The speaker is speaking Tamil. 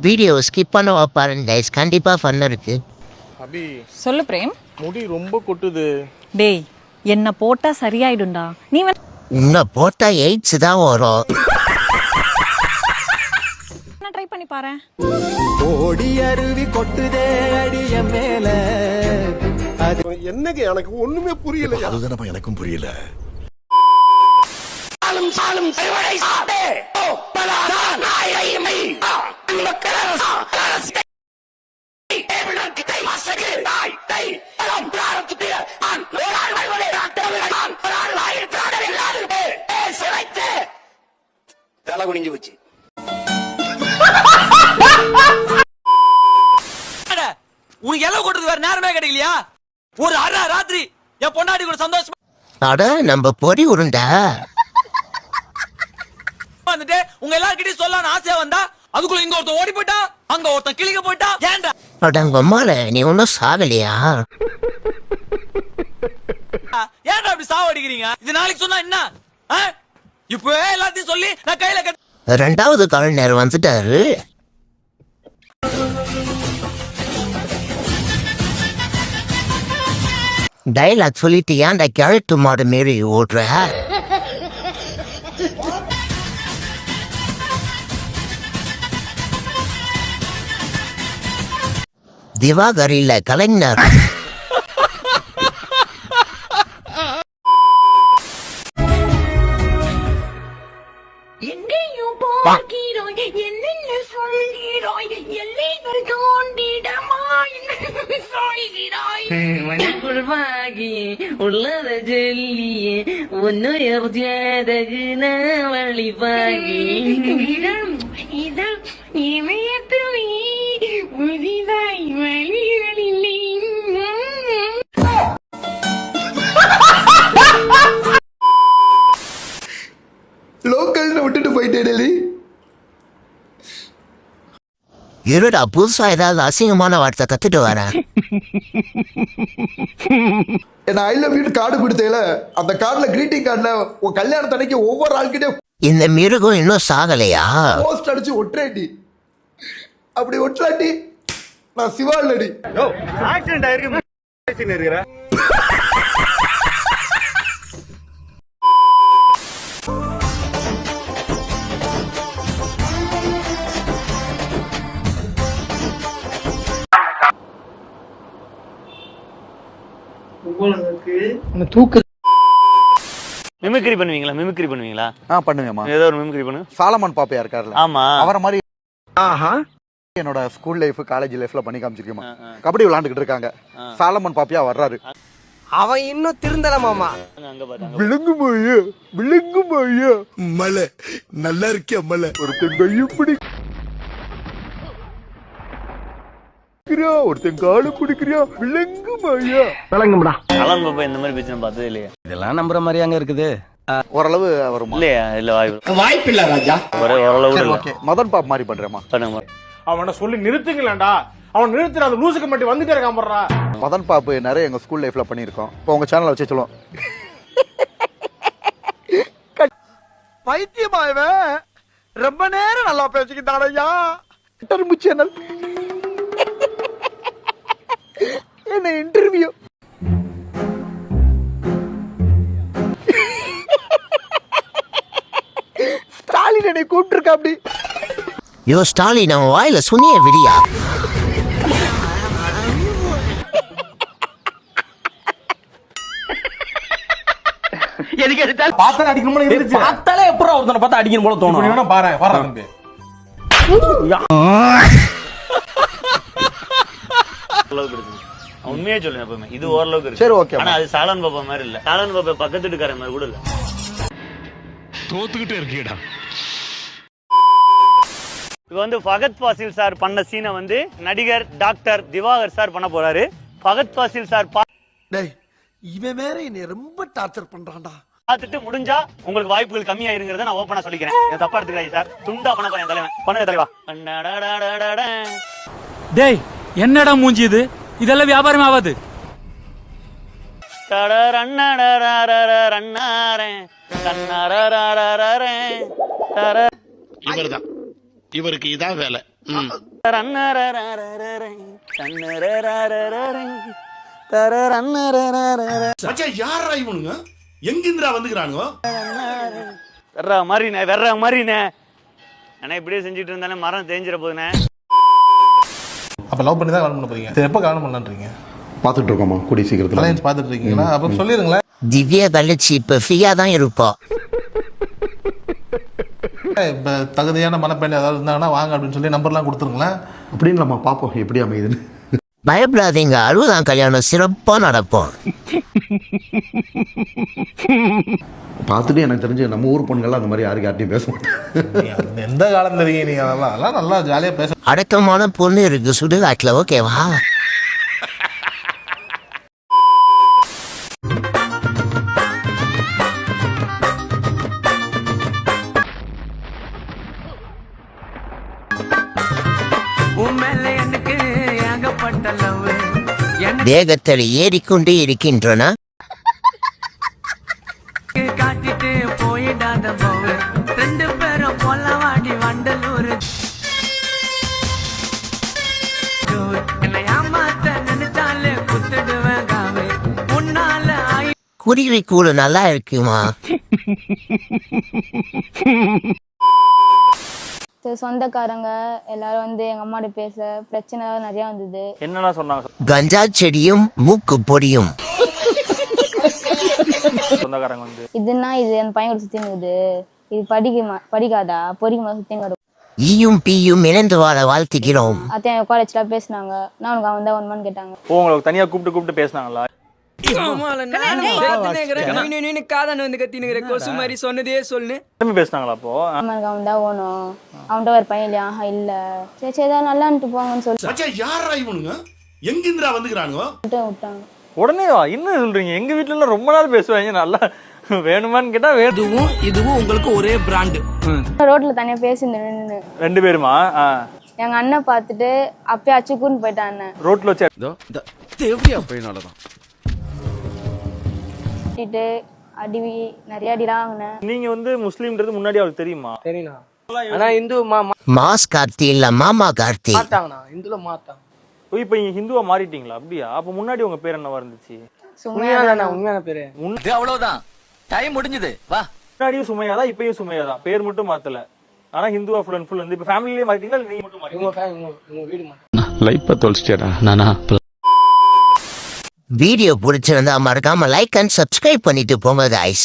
வீடியோ ஸ்கிப் பண்ண பாருங்க கைஸ், கண்டிப்பா ஃபன் இருக்கு. அபி சொல்லு பிரேம். முடி ரொம்ப கொட்டுது. டேய், என்ன போட்டா சரியாயிடும்டா. நீ உன்னை போட்டா எய்ட்ஸ் தான் வரும். ட்ரை பண்ணி பாரு. ஓடி அருவி கொட்டுதே அடிய மேல. என்னங்க எனக்கு ஒண்ணுமே புரியல. அதுதானப்பா எனக்கும் புரியல. தலை குனிஞ்சு வச்சு உனக்கு எல்லாம் கொட்டது வேற நேரமே கிடைக்கலையா? ஒரு அரை ராத்திரி என் பொண்டாடி கூட சந்தோஷமா அட நம்ம பொறி உருண்டா வந்துட்டு உங்க எல்லார்கிட்டயும் சொல்லலாம்னு ஆசையா வந்தா அதுக்குள்ள இங்க ஒருத்தன் ஓடி போயிட்டா, அங்க ஒருத்தன் கிளிக்க போயிட்டா. ஏன்டா அடங்க அம்மால நீ ஒன்னும் சாகலையா? ஏன்டா அப்படி சாவடிக்கிறீங்க? இது நாளைக்கு சொன்னா என்ன? இப்பவே எல்லாத்தையும் சொல்லி நான் கையில ரெண்டாவது கலைஞர் வந்துட்டாரு. டைலாக் சொல்லிட்டு ஏன்டா கேரட்டு மாடு மாரி ஓடுற? திவாகர் இல்ல கலைஞர். எங்கேயும் பார்க்கிறோய் என்னென்ன சொல்கிறாய் எல்லைகள் தோண்டிடமாய் சொல்கிறாய் மனக்குள் வாகி உள்ளத ஜெல்லியே உன்னுயர் ஜாதகுன வழிபாகி இதழ் இமயத்தில் புதிதாய் வழிகளில் லோக்கல்னு விட்டுட்டு போயிட்டே. இருடா, புதுசா ஏதாவது அசிங்கமான வார்த்தை கத்துட்டு வரேன். என்ன ஐ லவ் யூ கார்டு கொடுத்தேல, அந்த கார்டுல கிரீட்டிங் கார்டுல உன் கல்யாணத்தன்னைக்கு ஒவ்வொரு ஆள்கிட்ட இந்த மிருகம் இன்னும் சாகலையா? போஸ்ட் அடிச்சு ஒட்டுறேடி. அப்படி ஒட்டலாட்டி நான் சிவாலடி. ஆக்சிடென்ட் ஆயிருக்கு. மிமிக்ரி பண்ணுவீங்களா? மிமிக்ரி பண்ணுவீங்களா? பண்ணுவேமா. ஏதோ ஒரு மிமிக்ரி பண்ணு. சாலமன் பாப்பையா இருக்காருல்ல, ஆமா, அவரை மாதிரி என்னோட ஸ்கூல் லைஃப் காலேஜ் லைஃப்ல பண்ணி காமிச்சிருக்கேமா. கபடி விளையாண்டுகிட்டு இருக்காங்க, சாலமன் பாப்பையா வர்றாரு. அவன் இன்னும் திருந்தல மாமா. அங்க பாருங்க. விழுங்குமாயா விழுங்குமாயா மலை நல்லா இருக்கியா மலை. ஒருத்தன் கையும் பிடிக்கிறியா, ஒருத்தன் காலம் பிடிக்கிறியா, விழுங்குமாயா விளங்கும்டா. அலன் பாப்பா இந்த மாதிரி பிரச்சனை பார்த்ததே இல்லையா? இதெல்லாம் நம்புற மாதிரி அங்க இருக்குது. ஓரளவு வருமா? இல்லையா? இல்ல, வாய்ப்பு இல்ல ராஜா. ஓரளவு இல்ல. மதன் பாப் மாதிரி பண்றேமா. பண்ணுங்க. அவனை சொல்லி நிறுத்துங்களேன்டா. அவன் நிறுத்துற அந்த லூசுக்கு மட்டும் வந்துட்டே இருக்கான் போடுறா. மதன் பாப்பு நிறைய எங்க ஸ்கூல் லைஃப்ல பண்ணிருக்கோம். இப்போ உங்க சேனல்ல வச்சு சொல்லுவோம். பைத்தியமாயவே ரொம்ப நேரம் நல்லா பேசிக்கிட்டாடையா. சேனல் என்ன இன்டர்வியூ ஸ்டாலின் என்னை கூப்பிட்டுருக்கா. அப்படி யோ ஸ்டாலின், அவன் வாயில சுனிய விடியா. பார்த்தாலே அடிக்கணும் போல இருந்துச்சு. பார்த்தாலே எப்பறம் ஒருத்தனை பார்த்தா அடிக்கணும் போல தோணும். நீ வேணா பாரு தம்பி. உண்மையே சொல்லுங்க எப்பவுமே, இது ஓரளவுக்கு இருக்கு. சரி, ஓகே. ஆனா அது சாலன் பாப்பா மாதிரி இல்ல. சாலன் பாப்பா பக்கத்து வீட்டுக்கார மாதிரி கூட இல்ல. தோத்துக்கிட்டே இருக்கியடா. இப்ப வந்து ஃபகத் ஃபாசில் சார் பண்ண சீனை வந்து நடிகர் டாக்டர் திவாகர் சார் பண்ண போறாரு. ஃபகத் ஃபாசில் சார் இவன் வேற என்னை ரொம்ப டார்ச்சர் பண்றான்டா. பார்த்துட்டு முடிஞ்சா உங்களுக்கு வாய்ப்புகள் கம்மியாயிருங்கிறத நான் ஓப்பனா சொல்லிக்கிறேன். தப்பா எடுத்துக்காதீங்க சார். துண்டா பண்ண போறேன் தலைவன். பண்ணுங்க தலைவா. டேய், என்னடா மூஞ்சி இது? இதெல்லாம் வியாபாரம் ஆகாது. இவர்தான், இவருக்கு இதான் வேலை. மச்சான் யாரா இவனுங்க எங்கிந்திரா வந்துக்கிறானுங்க வெர்ற மாதிரிண்ணே ஆனா இப்படியே செஞ்சுட்டு இருந்தானே மரம் தேஞ்சிட போகுதுண்ணே. அப்ப லவ் பண்ணி தான் கல்யாணம் பண்ண போறீங்க. சரி, எப்ப கல்யாணம் பண்ணலான்றீங்க? பார்த்துட்டு இருக்கோமா கூடிய சீக்கிரத்தில் அலையன்ஸ் பார்த்துட்டு இருக்கீங்களா? அப்ப சொல்லிருங்களேன். திவ்யா கழிச்சு இப்ப ஃப்ரீயா தான் இருப்போம். இப்ப தகுதியான மனப்பெண் ஏதாவது இருந்தாங்கன்னா வாங்க அப்படின்னு சொல்லி நம்பர்லாம் கொடுத்துருங்களேன். அப்படின்னு நம்ம பார்ப்போம் எப்படி அமையுதுன்னு. பயப்படாதீங்க, 60ஆம் கல்யாணம் சிறப்பா நடப்போம். பார்த்துட்டு எனக்கு தெரிஞ்சு நம்ம ஊர் பொண்ணுங்கள்லாம் அந்த மாதிரி யாருக்கு யார்ட்டையும் பேச மாட்டேன். எந்த காலம் தெரியுங்க நீங்க? அதெல்லாம் நல்லா ஜாலியா பேச. அடக்கமான பொண்ணு இருக்கு சுடுகாட்டுல, ஓகேவா? வேகத்தில் ஏறிக்கொண்டே இருக்கின்றன. காட்டிட்டு போயிடாத போவு 2 பேரும் பொல்லவாடி வண்டலூர் என்னை ஏமாத்த நினைச்சாலே குத்துடுவேன் காவே உன்னால குருவி கூடு நல்லா இருக்குமா? சொந்தக்காரங்க எல்லாரும் வந்து எங்க அம்மாட்ட பேச பிரச்சனை நிறைய வந்தது. என்னன்னா சொன்னாங்க கஞ்சா செடியும் மூக்கு பொடியும். சொந்தக்காரங்க வந்து இதுன்னா இது அந்த பையன் கூட சுத்தி நிக்குது, இது படிக்காதா பொறிக்குமா சுத்தி கிடக்கும். ஈயும் பீயும் இணைந்து வாழ வாழ்த்துகிறோம். அத்தையும் காலேஜ்ல பேசினாங்க. நான் உனக்கு அவன் தான் ஒன்மான்னு கேட்டாங்க. உங்களுக்கு தனியா கூப்பிட்டு பேசினாங்களா? பேசினாங்களா? அப்போ அவனுக்கு அவன் தான் ஓணும், அவன்கிட்ட ஒரு பையன் இல்லையா? இல்ல சரி சரி தான் நல்லான்ட்டு போங்கன்னு மச்சான் யாரா இவனுங்க எங்கிந்திரா வந்துக்கிறானுங்க விட்டாங்க. உடனே இன்னும் சொல்றீங்க? எங்க வீட்டுல எல்லாம் ரொம்ப நாள் பேசுவாங்க. நல்லா வேணுமான்னு கேட்டா இதுவும் உங்களுக்கு ஒரே பிராண்ட். ரோட்ல தனியா பேசிட்டு 2 பேருமா? எங்க அண்ணன் பார்த்துட்டு அப்பயே அச்சுக்குன்னு போயிட்டான் அண்ணன். ரோட்ல வச்சு அடி நிறைய அடிலாம் வாங்கினேன். நீங்க வந்து முஸ்லீம்ன்றது முன்னாடி அவருக்கு தெரியுமா? சரிண்ணா. ஆனா இந்து மாஸ் கார்த்தி இல்ல மாமா கார்த்தி. மாட்டாங்கண்ணா, இந்துல மாட்டாங்க. இப்ப நீங்க ஹிந்துவா மாறிட்டீங்களா? அப்படியா? அப்ப முன்னாடி உங்க பேர் என்னவா இருந்துச்சு? உண்மையான பேரு அவ்வளவுதான். டைம் முடிஞ்சது, வா. முன்னாடியும் சுமையா தான், இப்பயும் சுமையா தான். பேர் மட்டும் மாத்தல. ஆனா ஹிந்துவா ஃபுல் அண்ட் ஃபுல் வந்து இப்ப ஃபேமிலியே மாறிட்டீங்களா இல்ல நீங்க மட்டும் மாறிட்டீங்களா? உங்க வீடு லைஃப்பை தொலைச்சிட்டேடா நானா. வீடியோ பிடிச்சிருந்தா மறக்காம லைக் அண்ட் சப்ஸ்கிரைப் பண்ணிட்டு போங்க guys.